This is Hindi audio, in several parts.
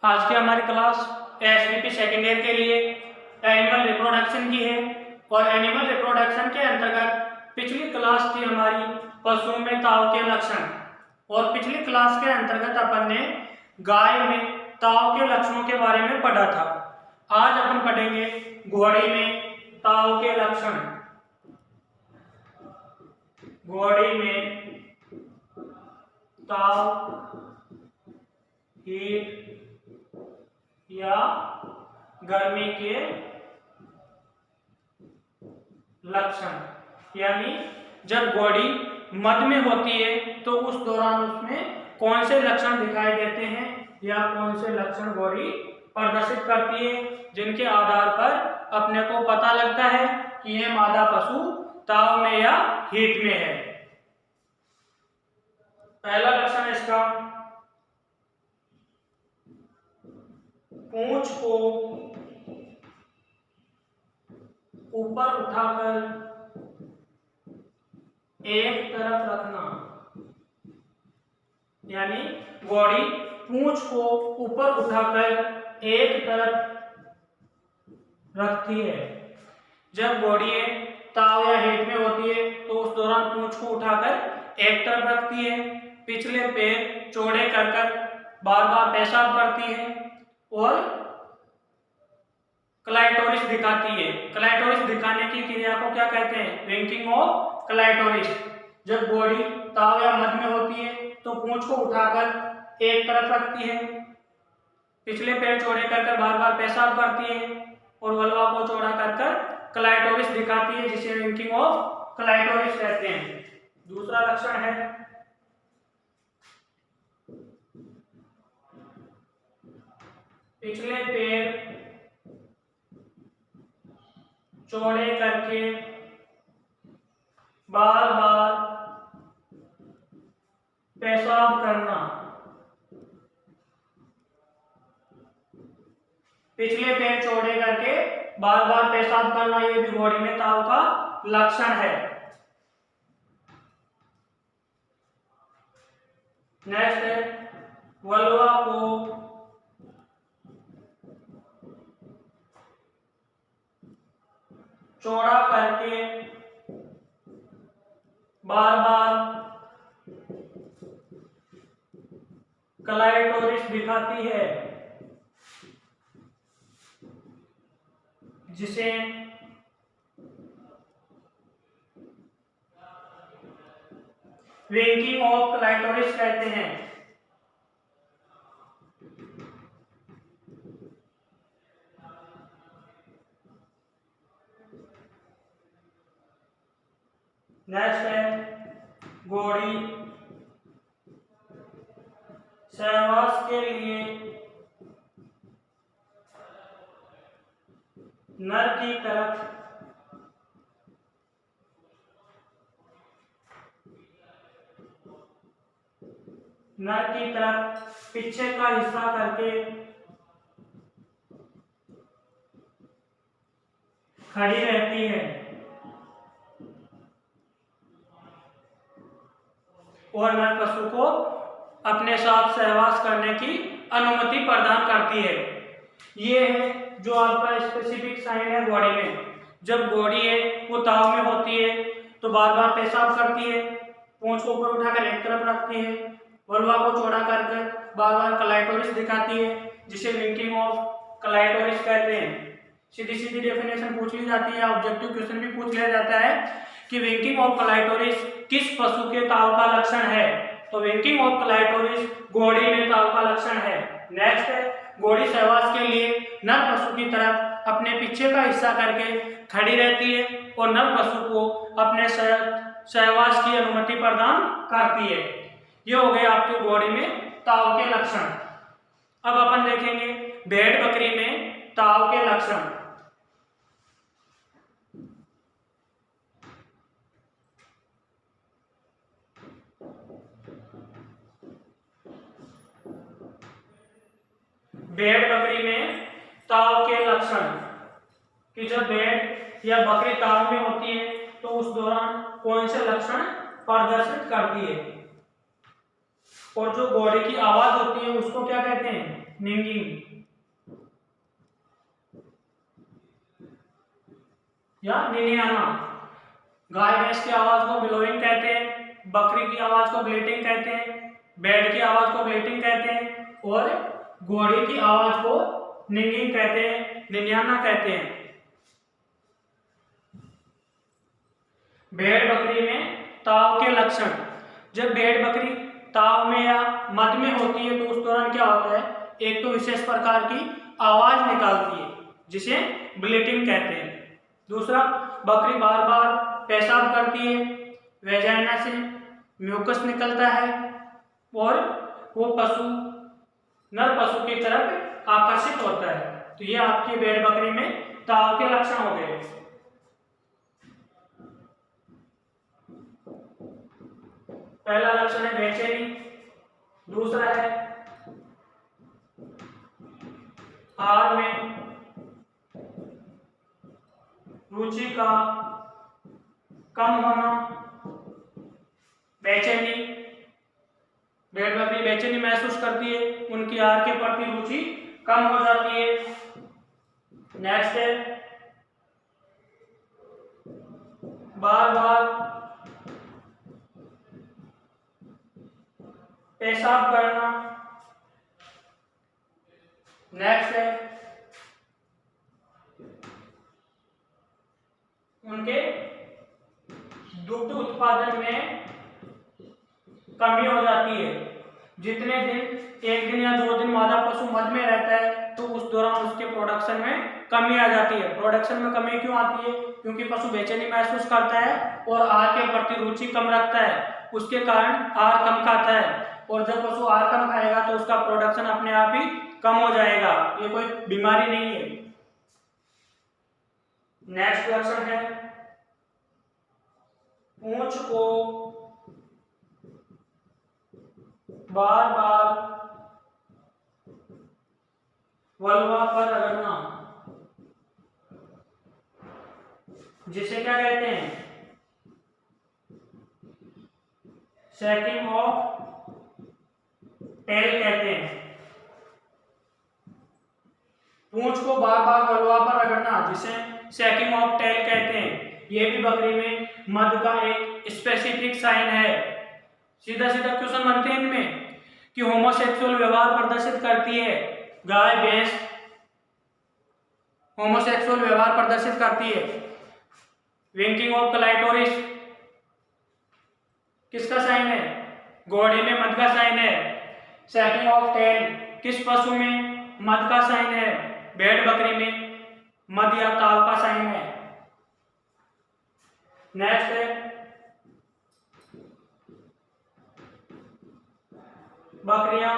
आज की हमारी क्लास एसवीपी सेकेंड ईयर के लिए एनिमल रिप्रोडक्शन की है और एनिमल रिप्रोडक्शन के अंतर्गत पिछली क्लास थी हमारी पशुओं में ताव के लक्षण। और पिछली क्लास के अंतर्गत अपन ने गाय में ताव के लक्षणों के बारे में पढ़ा था। आज अपन पढ़ेंगे घोड़ी में ताव के लक्षण। घोड़ी में ताव, हीट या गर्मी के लक्षण, यानी जब घोड़ी मद में होती है तो उस दौरान उसमें कौन से लक्षण दिखाई देते हैं या कौन से लक्षण घोड़ी प्रदर्शित करती है, जिनके आधार पर अपने को पता लगता है कि यह मादा पशु ताव में या हीट में है। पहला लक्षण इसका, पूंछ को ऊपर उठाकर एक तरफ रखना, यानी घोड़ी पूंछ को ऊपर उठाकर एक तरफ रखती है। जब घोड़ी ताव या हीट में होती है तो उस दौरान पूंछ को उठाकर एक तरफ रखती है, पिछले पैर चौड़े कर बार बार पेशाब करती है और क्लाइटोरिस दिखाती है। क्लाइटोरिस दिखाने की क्रिया को क्या कहते हैं? Winking of clitoris. जब घोड़ी ताव या मद में होती है तो पूंछ को उठाकर एक तरफ रखती है, पिछले पैर चौड़े कर बार बार पेशाब करती है और वल्वा को चौड़ा कर क्लाइटोरिस दिखाती है, जिसे विंकिंग ऑफ क्लाइटोरिस कहते हैं। दूसरा लक्षण है पिछले पैर चौड़े करके बार बार पेशाब करना। पिछले पैर चौड़े करके बार बार पेशाब करना, ये भी घोड़ी में ताव का लक्षण है। नेक्स्ट है वल्वा को चौड़ा करके बार बार क्लाइटोरिस दिखाती है, जिसे विंकिंग ऑफ क्लाइटोरिस कहते हैं। नेक्स्ट है घोड़ी सहवास के लिए नर की तरफ पीछे का हिस्सा करके खड़ी रहती है और नर पशु को अपने साथ सहवास करने की अनुमति प्रदान करती है। ये है जो आपका स्पेसिफिक साइन है घोड़ी में। जब घोड़ी है वो ताव में होती है तो बार बार पेशाब करती है, पूंछ को ऊपर उठाकर एक तरफ रखती है, वल्वा को चौड़ा कर बार बार क्लाइटोरिस दिखाती है, जिसे विंकिंग ऑफ क्लाइटोरिस कहते हैं। सीधी सीधी डेफिनेशन पूछ ली जाती है, ऑब्जेक्टिव क्वेश्चन भी पूछ लिया जाता है कि विंकिंग ऑफ क्लाइटोरिस किस पशु के ताव का लक्षण है, तो विंकिंग ऑफ क्लाइटोरिस घोड़ी में ताव का लक्षण है। नेक्स्ट है घोड़ी सहवास के लिए नर पशु की तरफ अपने पीछे का हिस्सा करके खड़ी रहती है और नर पशु को अपने सहवास की अनुमति प्रदान करती है। ये हो गए आपके घोड़ी में ताव के लक्षण। अब अपन देखेंगे भेड़ बकरी में ताव के लक्षण। भेड़ बकरी में ताव के लक्षण कि जब भेड़ या बकरी ताव में होती है तो उस दौरान कौन से लक्षण प्रदर्शित करती है। और जो घोड़े की आवाज होती है उसको क्या कहते हैं? निंगिंग या निनियाना। गाय भैंस की आवाज को बिलोइंग कहते हैं, बकरी की आवाज को ब्लेटिंग कहते हैं, बैल की आवाज को ब्लेटिंग कहते हैं और घोड़े की आवाज को निंगिंग कहते हैं, निनियाना कहते हैं। भेड़ बकरी में ताव के लक्षण। जब भेड़ बकरी ताव में या मद में होती है तो उस दौरान क्या होता है, एक तो विशेष प्रकार की आवाज निकालती है जिसे ब्लीटिंग कहते हैं। दूसरा, बकरी बार बार पेशाब करती है, वेजाइना से म्यूकस निकलता है और वो पशु नर पशु की तरफ आकर्षित होता है। तो ये आपकी भेड़ बकरी में ताव के लक्षण हो गए। पहला लक्षण है बेचैनी, दूसरा है आहार में रुचि का कम होना, बेचैनी, भेड़ बकरी बेचैनी महसूस करती है, उनकी आहार के प्रति रुचि कम हो जाती है। नेक्स्ट है बार बार पेशाब करना। नेक्स्ट है उनके दुग्ध उत्पादन में कमी हो जाती है। जितने दिन, एक दिन या 2 दिन मादा पशु मद में रहता है तो उस दौरान उसके प्रोडक्शन में कमी आ जाती है। प्रोडक्शन में कमी क्यों आती है? क्योंकि पशु बेचैनी महसूस करता है और आहार के प्रति रुचि कम रखता है, उसके कारण आहार कम खाता है और जब पशु आहार कम खाएगा तो उसका प्रोडक्शन अपने आप ही कम हो जाएगा। ये कोई बीमारी नहीं है। नेक्स्ट लक्षण है पूंछ को बार बार वल्वा पर रगड़ना, जिसे क्या कहते हैं, शैकिंग ऑफ टेल कहते हैं। पूंछ को बार बार वल्वा पर रगड़ना, जिसे शैकिंग ऑफ टेल कहते हैं। यह भी बकरी में मद का एक स्पेसिफिक साइन है। सीधा सीधा क्वेश्चन बनते हैं इनमें कि होमोसेक्सुअल व्यवहार प्रदर्शित करती है गाय भैंस, होमोसेक्सुअल व्यवहार प्रदर्शित करती है। विंकिंग ऑफ क्लाइटोरिस किसका साइन है? घोड़े में मद का साइन है। शैकिंग ऑफ टेल किस पशु में मद का साइन है? भेड़ बकरी में मद या ताव का साइन है। नेक्स्ट है बकरियां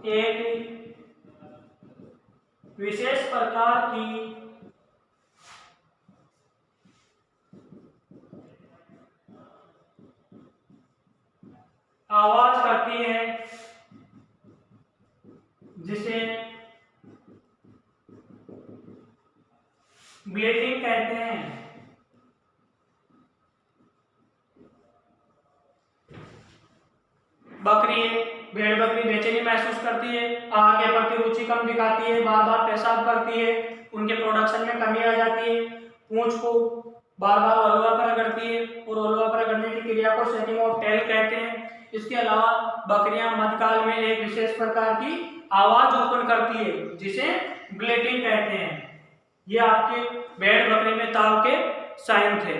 एक विशेष प्रकार की आवाज करती है जिसे ब्लीटिंग कहते हैं। बकरी, भेड़ बकरी बेचैनी महसूस करती है, आहार के प्रति रुचि कम दिखाती है, बार बार पेशाब करती है, उनके प्रोडक्शन में कमी आ जाती है, पूंछ को बार बार वल्वा पर रगड़ती है और वल्वा पर रगड़ने की क्रिया को शैकिंग ऑफ टेल कहते हैं। इसके अलावा बकरियां मध्यकाल में एक विशेष प्रकार की आवाज उत्पन्न करती है जिसे ब्लीटिंग कहते हैं। ये आपके भेड़ बकरी में ताव के साइन थे।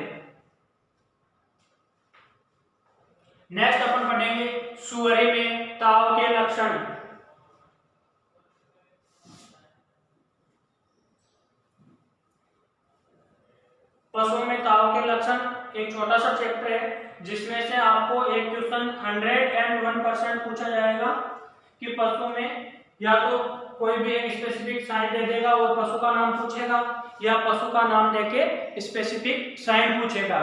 नेक्स्ट अपन पढ़ेंगे सुअरे में ताव के लक्षण। पशुओं में ताव के लक्षण एक छोटा सा चैप्टर है जिसमें से आपको एक क्वेश्चन 101% पूछा जाएगा कि पशु में या तो कोई भी एक स्पेसिफिक साइन दे देगा और पशु का नाम पूछेगा या पशु का नाम देके स्पेसिफिक साइन पूछेगा।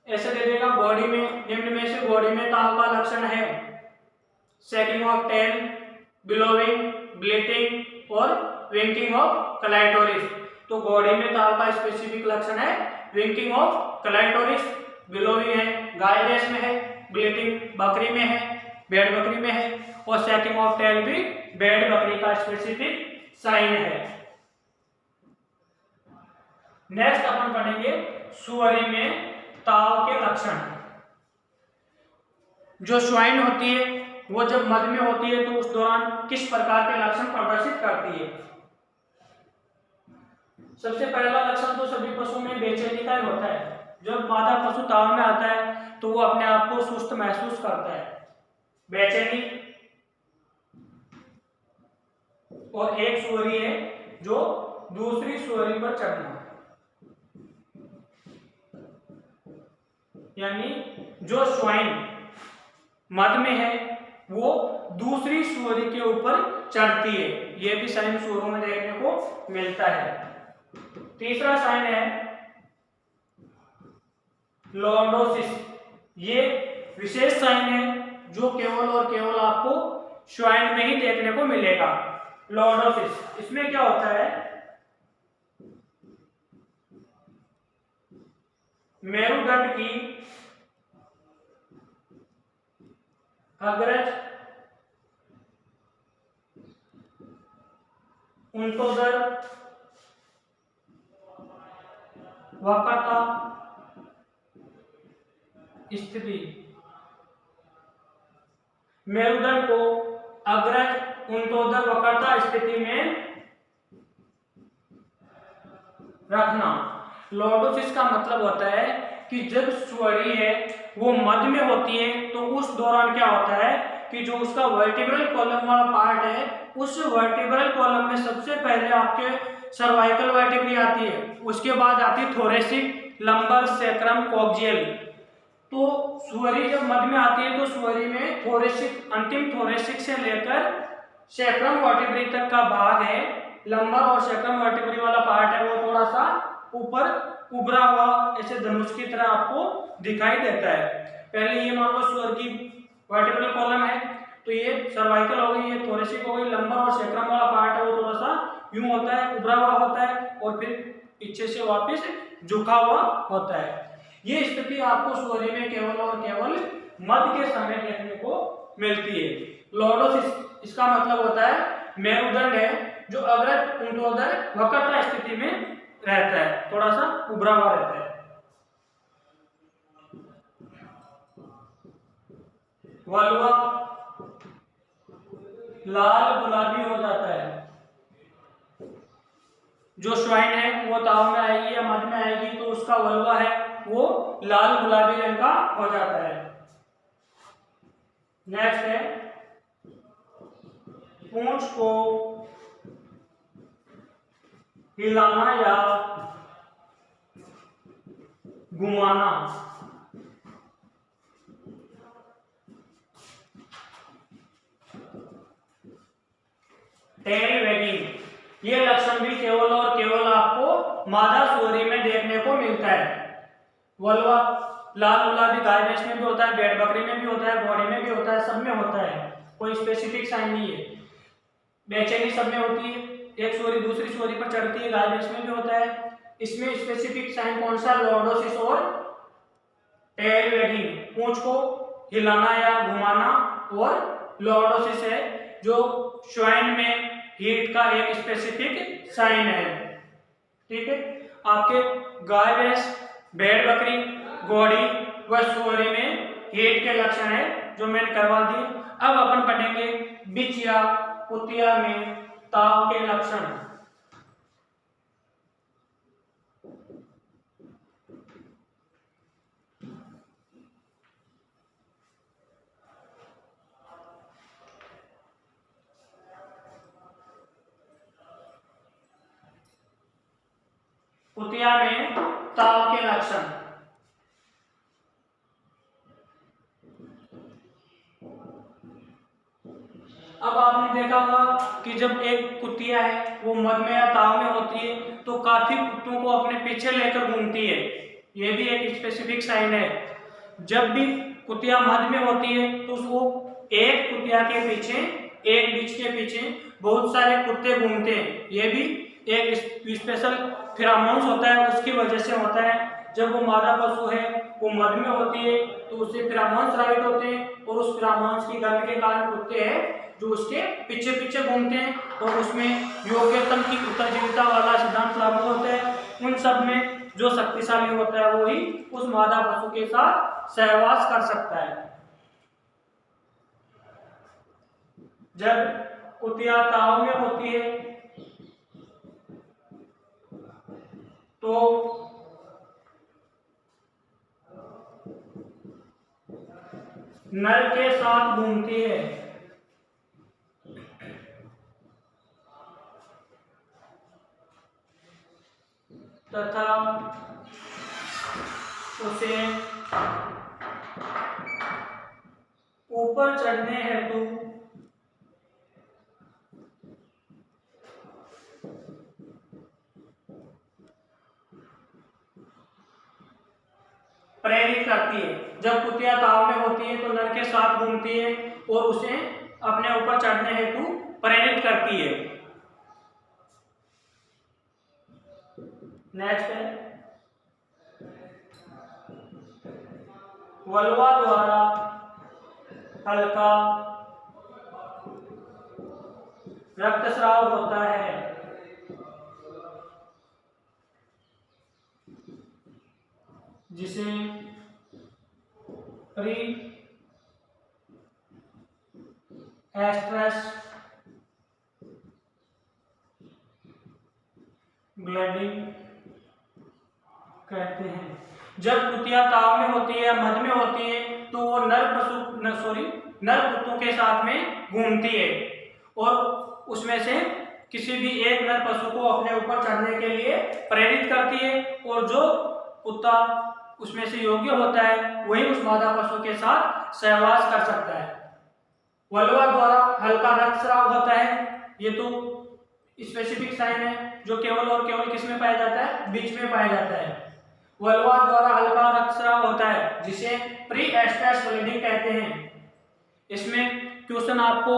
ऐसे दे देगा बॉडी में, निम्न में से बॉडी में ताव का लक्षण है शैकिंग ऑफ टेल, बिलोविंग, ब्लीटिंग और विंकिंग ऑफ क्लाइटोरिस। तो बॉडी में ताव का स्पेसिफिक लक्षण है विंकिंग ऑफ क्लाइटोरिस, बिलोविंग है गाय भैंस में है, ब्लीटिंग बकरी में है, भेड़ बकरी में है और सैकिंग ऑफ टेल भी भेड़ बकरी का स्पेसिफिक साइन है। नेक्स्ट अपन पढ़ेंगे सुअरी में ताव के लक्षण। जो स्वाइन होती है वो जब मध में होती है तो उस दौरान किस प्रकार के लक्षण प्रदर्शित करती है। सबसे पहला लक्षण तो सभी पशुओं में बेचैनी का ही होता है। जब मादा पशु ताव में आता है तो वो अपने आप को सुस्त महसूस करता है, बेचैनी। और एक सुअरी है जो दूसरी सुअरी पर चढ़ना, यानी जो स्वाइन मध में है वो दूसरी सुअरी के ऊपर चढ़ती है। यह भी साइन सुअरों में देखने को मिलता है। तीसरा साइन है लॉर्डोसिस। ये विशेष साइन है जो केवल और केवल आपको स्वाइन में ही देखने को मिलेगा। लॉर्डोसिस, इसमें क्या होता है, मेरुदंड की अग्रज, उंटोदर, वक्रता स्थिति। मेरुदंड को अग्रज, उंटोदर, वक्रता स्थिति में रखना। लॉर्डोसिस का मतलब होता है कि जब सुअरी है वो मध में होती है तो उस दौरान क्या होता है कि जो उसका वर्टिब्रल कॉलम वाला पार्ट है उस वर्टिब्रल कॉलम में सबसे पहले आपके सर्वाइकल वर्टिब्री आती है, उसके बाद आती है थोरेसिक, लंबर, सैक्रम, कॉक्सियल। तो सुअरी जब मध में आती है तो सुअरी में थोरेसिक, अंतिम थोरेसिक से लेकर सैक्रम वर्टिब्री तक का भाग है, लंबर और सैक्रम वर्टिब्री वाला पार्ट है, वो थोड़ा सा ऊपर उभरा हुआ ऐसे धनुष की तरह आपको दिखाई देता है। पहले ये मान लो सुअर की वर्टिब्रल कॉलम है तो ये सर्वाइकल हो गई, ये थोरेसिक हो गई, लंबर और सैक्रम वाला पार्ट है वो थोड़ा सा यूं होता है, उभरा हुआ होता है और फिर पीछे से वापस झुका हुआ होता है। ये स्थिति आपको सुअरी में केवल और केवल मध के समय देखने को मिलती है। लॉर्डोसिस, इसका मतलब होता है मेरुदंड है जो अग्रज, उंटोदर, वक्रता स्थिति में रहता है, थोड़ा सा उभरा हुआ रहता है। वल्वा लाल गुलाबी हो जाता है। जो स्वाइन है वो ताव में आएगी या मध में आएगी तो उसका वल्वा है वो लाल गुलाबी रंग का हो जाता है। नेक्स्ट है पूंछ को हिलाना या घुमाना। टेल वैगिंग, ये लक्षण भी केवल और केवल आपको मादा सुअरी में देखने को मिलता है। वल्वा लाल गुलाबी गाय भैंस में भी होता है, भेड़ बकरी में भी होता है, घोड़े में भी होता है, सब में होता है, कोई स्पेसिफिक साइन नहीं है। बेचैनी सब में होती है, एक सुअरी दूसरी सुअरी पर चढ़ती है, गाय भैंस में भी होता है। इसमें स्पेसिफिक साइन कौन सा, लॉर्डोसिस और टेल वैगिंग, पूंछ को हिलाना या घुमाना, और लॉर्डोसिस है जो स्वाइन में हीट का एक स्पेसिफिक साइन है। ठीक है, आपके गाय भैंस, भेड़ बकरी, घोड़ी व सुअरी में हीट के लक्षण है जो मैंने करवा दिए। अब अपन पढ़ेंगे बिच या कुतिया में ताव के लक्षण। कुतिया में ताव के लक्षण। अब आपने देखा होगा कि जब एक कुतिया है वो मध में या ताव में होती है तो काफी कुत्तों को अपने पीछे लेकर घूमती है, ये भी एक स्पेसिफिक साइन है। जब भी कुतिया मध में होती है तो उसको एक कुतिया के पीछे, एक बीच के पीछे बहुत सारे कुत्ते घूमते हैं, ये भी एक स्पेशल फेरोमोन्स होता है, उसकी वजह से होता है। जब वो मादा पशु है वो मध में होती है तो उससे फिरामोन स्रावित होते हैं और उस फिरामोन की गंध के कारण कुत्ते हैं जो उसके पीछे पीछे घूमते हैं और उसमें योग्यतम की उत्तरजीविता वाला सिद्धांत लागू होता है। उन सब में जो शक्तिशाली होता है वो ही उस मादा पशु के साथ सहवास कर सकता है। जब कुतिया ताव में होती है तो नर के साथ घूमती है तथा उसे ऊपर चढ़ने हेतु प्रेरित करती है। जब कुतिया ताव में होती है तो नर के साथ घूमती है और उसे अपने ऊपर चढ़ने हेतु प्रेरित करती है। नेक्स्ट है वल्वा द्वारा हल्का रक्तस्राव होता है। जिसे प्री एस्ट्रस ब्लीडिंग कहते हैं। जब कुतिया ताव में होती है या मध में होती है तो वो नर कुत्तों के साथ में घूमती है और उसमें से किसी भी एक नर पशु को अपने ऊपर चढ़ने के लिए प्रेरित करती है और जो कुत्ता उसमें से योग्य होता है वही उस मादा पशु के साथ सहवास कर सकता है। वल्वा द्वारा हल्का रक्तस्राव होता है। ये तो स्पेसिफिक साइन है जो केवल और केवल किस में पाया जाता है, बीच में पाया जाता है। वल्वा द्वारा हल्का रक्तस्राव होता है जिसे प्री एस्ट्रस ब्लीडिंग कहते हैं। इसमें क्वेश्चन आपको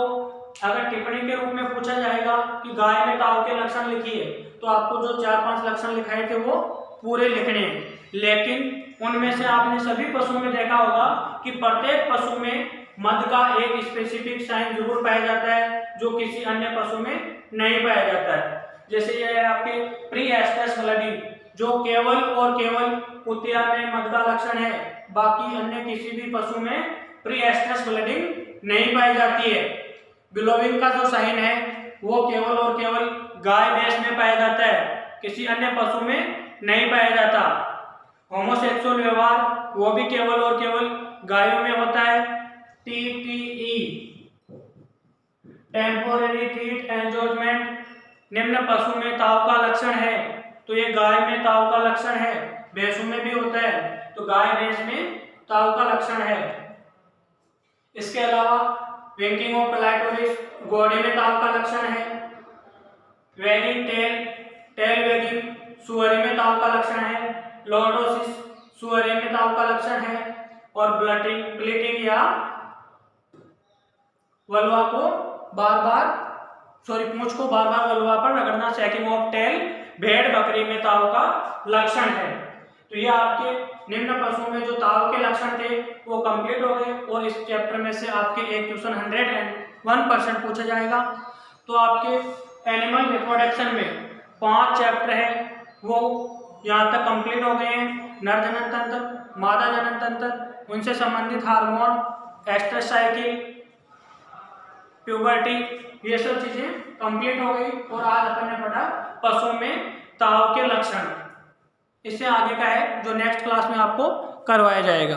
अगर टिप्पणी के रूप में पूछा जाएगा कि गाय में ताव के लक्षण लिखिए तो आपको जो 4-5 लक्षण लिखाए थे वो पूरे लिखने हैं, लेकिन उनमें से आपने सभी पशुओं में देखा होगा कि प्रत्येक पशु में मध का एक स्पेसिफिक साइन जरूर पाया जाता है जो किसी अन्य पशु में नहीं पाया जाता है। जैसे यह है आपके प्री एस्ट्रस ब्लीडिंग जो केवल और केवल कुतिया में मध का लक्षण है, बाकी अन्य किसी भी पशु में प्री एस्ट्रस ब्लीडिंग नहीं पाई जाती है। बिलोविंग का जो साइन है वो केवल और केवल गाय भैंस में पाया जाता है, किसी अन्य पशु में नहीं पाया जाता। होमोसेक्सुअल व्यवहार वो भी केवल और केवल गायों में होता है। TTE टेम्पोररी टीथ एंजॉयमेंट निम्न पशु में ताव का लक्षण है तो ये गाय में ताव का लक्षण है, भैंसों में भी होता है तो गाय भैंस में ताव का लक्षण है। इसके अलावा विंकिंग ऑफ पेलाटोरिस घोड़े में ताव का लक्षण है। वैगिंग टेल वैगिंग सुअरी में ताव का लक्षण है। लॉर्डोसिस सुअरी में ताव का लक्षण है। और ब्लीटिंग या वल्वा को पूंछ को बार बार वल्वा पर रगड़ना सैकिंग ऑफ टेल भेड़ बकरी में ताव का लक्षण है। तो ये आपके निम्न पशुओं में जो ताव के लक्षण थे वो कंप्लीट हो गए और इस चैप्टर में से आपके एक क्वेश्चन 101% पूछा जाएगा। तो आपके एनिमल रिप्रोडक्शन में 5 चैप्टर है वो यहाँ तक कंप्लीट हो गए हैं। नर जनन तंत्र, मादा जनन तंत्र, उनसे संबंधित हार्मोन, एस्ट्रस साइकिल, प्यूबर्टी, ये सब चीजें कंप्लीट हो गई। और आज अपन ने पढ़ा पशु में ताव के लक्षण। इससे आगे का है जो नेक्स्ट क्लास में आपको करवाया जाएगा।